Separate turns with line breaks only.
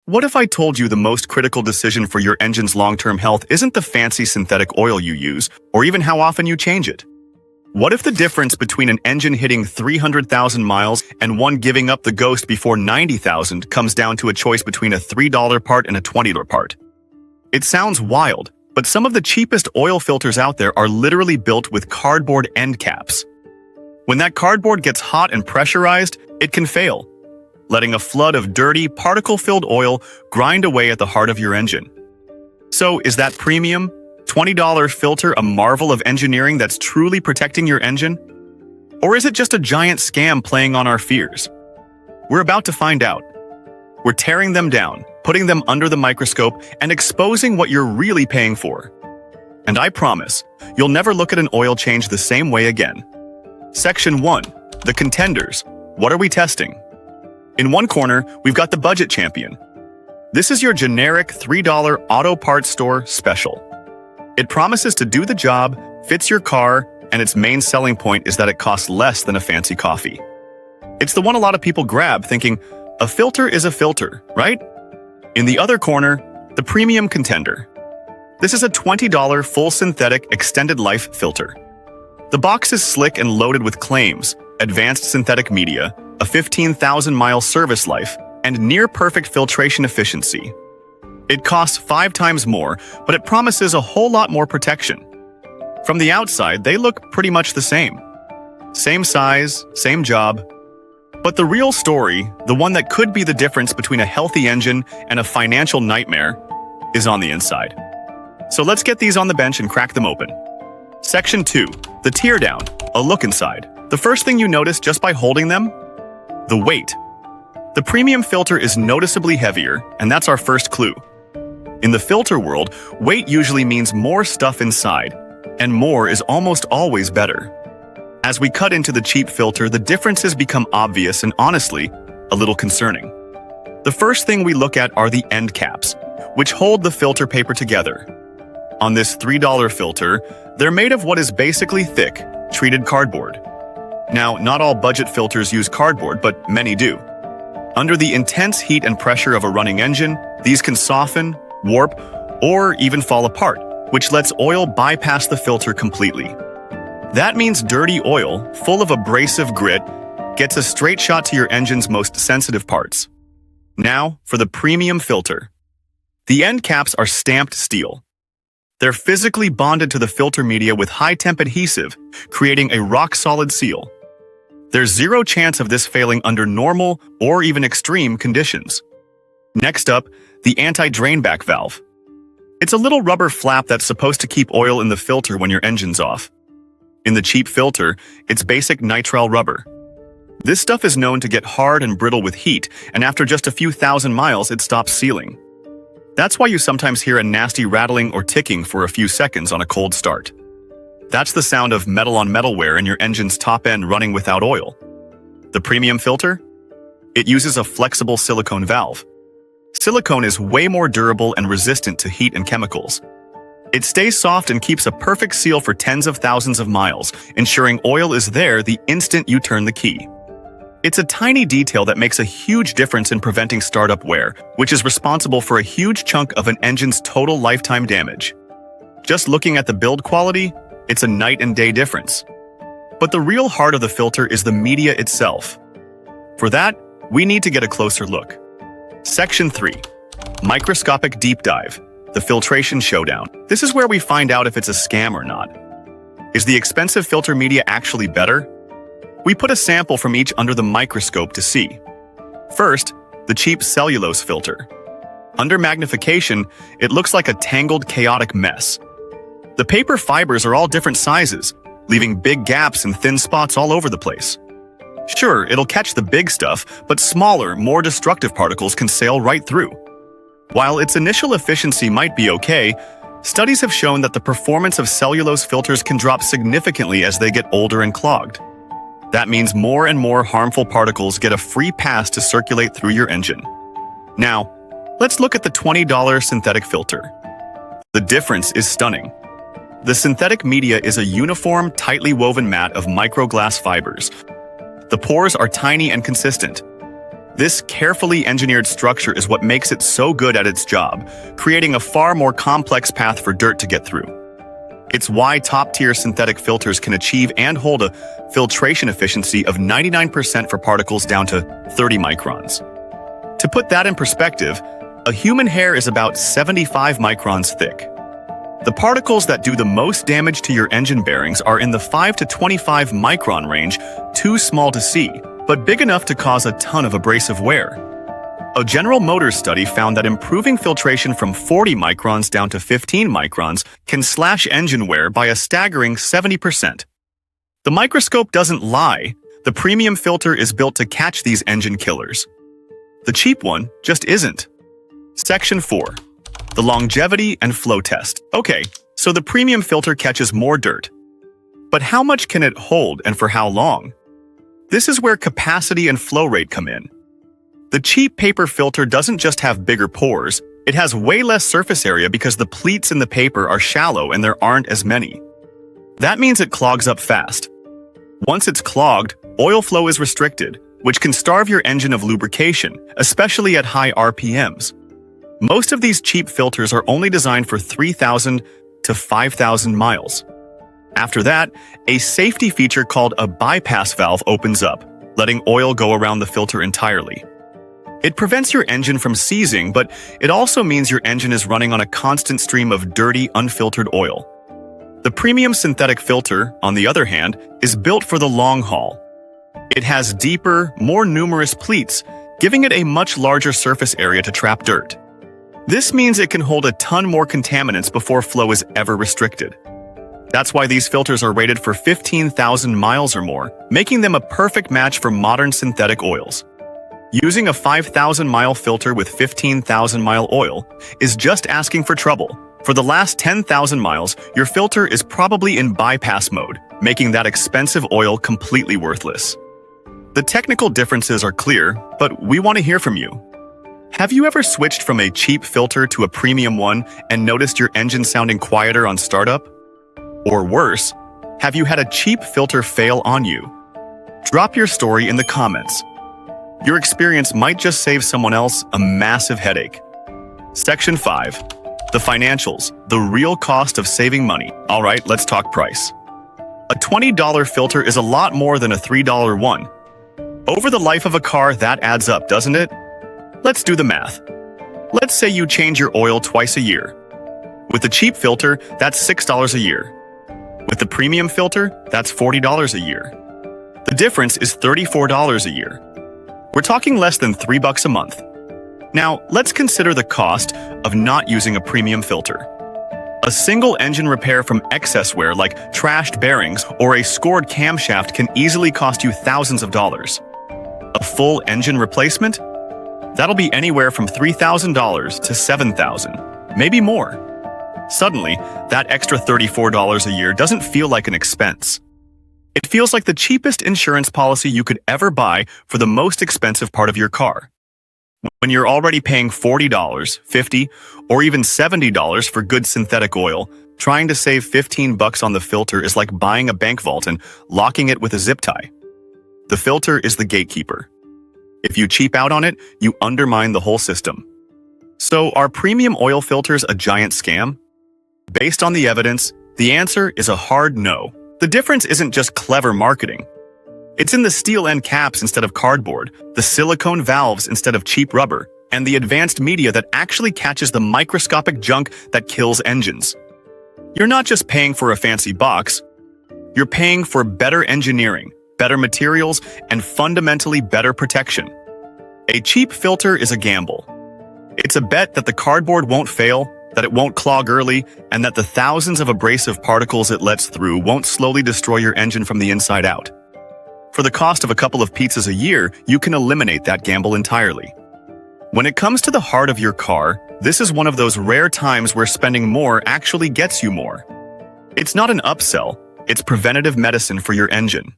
What if I told you the most critical decision for your engine's long-term health isn't the fancy synthetic oil you use, or even how often you change it? What if the difference between an engine hitting 300,000 miles and one giving up the ghost before 90,000 comes down to a choice between a $3 part and a $20 part? It sounds wild, but some of the cheapest oil filters out there are literally built with cardboard end caps. When that cardboard gets hot and pressurized, it can fail, letting a flood of dirty, particle-filled oil grind away at the heart of your engine. So, is that premium, $20 filter a marvel of engineering that's truly protecting your engine? Or is it just a giant scam playing on our fears? We're about to find out. We're tearing them down, putting them under the microscope, and exposing what you're really paying for. And I promise, you'll never look at an oil change the same way again. Section 1. The contenders. What are we testing? In one corner, we've got the budget champion. This is your generic $3 auto parts store special. It promises to do the job, fits your car, and its main selling point is that it costs less than a fancy coffee. It's the one a lot of people grab thinking, a filter is a filter, right? In the other corner, the premium contender. This is a $20 full synthetic extended life filter. The box is slick and loaded with claims, advanced synthetic media, a 15,000-mile service life, and near-perfect filtration efficiency. It costs 5 times more, but it promises a whole lot more protection. From the outside, they look pretty much the same. Same size, same job. But the real story, the one that could be the difference between a healthy engine and a financial nightmare, is on the inside. So let's get these on the bench and crack them open. Section 2. The teardown. A look inside. The first thing you notice just by holding them? The weight. The premium filter is noticeably heavier, and that's our first clue. In the filter world, weight usually means more stuff inside, and more is almost always better. As we cut into the cheap filter, the differences become obvious and honestly, a little concerning. The first thing we look at are the end caps, which hold the filter paper together. On this $3 filter, they're made of what is basically thick, treated cardboard. Now, not all budget filters use cardboard, but many do. Under the intense heat and pressure of a running engine, these can soften, warp, or even fall apart, which lets oil bypass the filter completely. That means dirty oil, full of abrasive grit, gets a straight shot to your engine's most sensitive parts. Now, for the premium filter. The end caps are stamped steel. They're physically bonded to the filter media with high-temp adhesive, creating a rock-solid seal. There's zero chance of this failing under normal or even extreme conditions. Next up, the anti-drainback valve. It's a little rubber flap that's supposed to keep oil in the filter when your engine's off. In the cheap filter, it's basic nitrile rubber. This stuff is known to get hard and brittle with heat, and after just a few thousand miles, it stops sealing. That's why you sometimes hear a nasty rattling or ticking for a few seconds on a cold start. That's the sound of metal-on-metal wear in your engine's top end running without oil. The premium filter? It uses a flexible silicone valve. Silicone is way more durable and resistant to heat and chemicals. It stays soft and keeps a perfect seal for tens of thousands of miles, ensuring oil is there the instant you turn the key. It's a tiny detail that makes a huge difference in preventing startup wear, which is responsible for a huge chunk of an engine's total lifetime damage. Just looking at the build quality, it's a night and day difference. But the real heart of the filter is the media itself. For that, we need to get a closer look. Section 3. Microscopic Deep Dive. The Filtration Showdown. This is where we find out if it's a scam or not. Is the expensive filter media actually better? We put a sample from each under the microscope to see. First, the cheap cellulose filter. Under magnification, it looks like a tangled, chaotic mess. The paper fibers are all different sizes, leaving big gaps and thin spots all over the place. Sure, it'll catch the big stuff, but smaller, more destructive particles can sail right through. While its initial efficiency might be okay, studies have shown that the performance of cellulose filters can drop significantly as they get older and clogged. That means more and more harmful particles get a free pass to circulate through your engine. Now, let's look at the $20 synthetic filter. The difference is stunning. The synthetic media is a uniform, tightly woven mat of microglass fibers. The pores are tiny and consistent. This carefully engineered structure is what makes it so good at its job, creating a far more complex path for dirt to get through. It's why top-tier synthetic filters can achieve and hold a filtration efficiency of 99% for particles down to 30 microns. To put that in perspective, a human hair is about 75 microns thick. The particles that do the most damage to your engine bearings are in the 5 to 25 micron range, too small to see, but big enough to cause a ton of abrasive wear. A General Motors study found that improving filtration from 40 microns down to 15 microns can slash engine wear by a staggering 70%. The microscope doesn't lie. The premium filter is built to catch these engine killers. The cheap one just isn't. Section 4. The longevity and flow test. Okay, so the premium filter catches more dirt. But how much can it hold and for how long? This is where capacity and flow rate come in. The cheap paper filter doesn't just have bigger pores, it has way less surface area because the pleats in the paper are shallow and there aren't as many. That means it clogs up fast. Once it's clogged, oil flow is restricted, which can starve your engine of lubrication, especially at high RPMs. Most of these cheap filters are only designed for 3,000 to 5,000 miles. After that, a safety feature called a bypass valve opens up, letting oil go around the filter entirely. It prevents your engine from seizing, but it also means your engine is running on a constant stream of dirty, unfiltered oil. The premium synthetic filter, on the other hand, is built for the long haul. It has deeper, more numerous pleats, giving it a much larger surface area to trap dirt. This means it can hold a ton more contaminants before flow is ever restricted. That's why these filters are rated for 15,000 miles or more, making them a perfect match for modern synthetic oils. Using a 5,000-mile filter with 15,000-mile oil is just asking for trouble. For the last 10,000 miles, your filter is probably in bypass mode, making that expensive oil completely worthless. The technical differences are clear, but we want to hear from you. Have you ever switched from a cheap filter to a premium one and noticed your engine sounding quieter on startup? Or worse, have you had a cheap filter fail on you? Drop your story in the comments. Your experience might just save someone else a massive headache. Section 5. The financials, the real cost of saving money. All right, let's talk price. A $20 filter is a lot more than a $3 one. Over the life of a car, that adds up, doesn't it? Let's do the math. Let's say you change your oil twice a year. With the cheap filter, that's $6 a year. With the premium filter, that's $40 a year. The difference is $34 a year. We're talking less than $3 a month. Now, let's consider the cost of not using a premium filter. A single engine repair from excess wear like trashed bearings or a scored camshaft can easily cost you thousands of dollars. A full engine replacement? That'll be anywhere from $3,000 to $7,000, maybe more. Suddenly, that extra $34 a year doesn't feel like an expense. It feels like the cheapest insurance policy you could ever buy for the most expensive part of your car. When you're already paying $40, $50, or even $70 for good synthetic oil, trying to save $15 on the filter is like buying a bank vault and locking it with a zip tie. The filter is the gatekeeper. If you cheap out on it, you undermine the whole system. So, are premium oil filters a giant scam? Based on the evidence, the answer is a hard no. The difference isn't just clever marketing. It's in the steel end caps instead of cardboard, the silicone valves instead of cheap rubber, and the advanced media that actually catches the microscopic junk that kills engines. You're not just paying for a fancy box, you're paying for better engineering, better materials, and fundamentally better protection. A cheap filter is a gamble. It's a bet that the cardboard won't fail, that it won't clog early, and that the thousands of abrasive particles it lets through won't slowly destroy your engine from the inside out. For the cost of a couple of pizzas a year, you can eliminate that gamble entirely. When it comes to the heart of your car, this is one of those rare times where spending more actually gets you more. It's not an upsell, it's preventative medicine for your engine.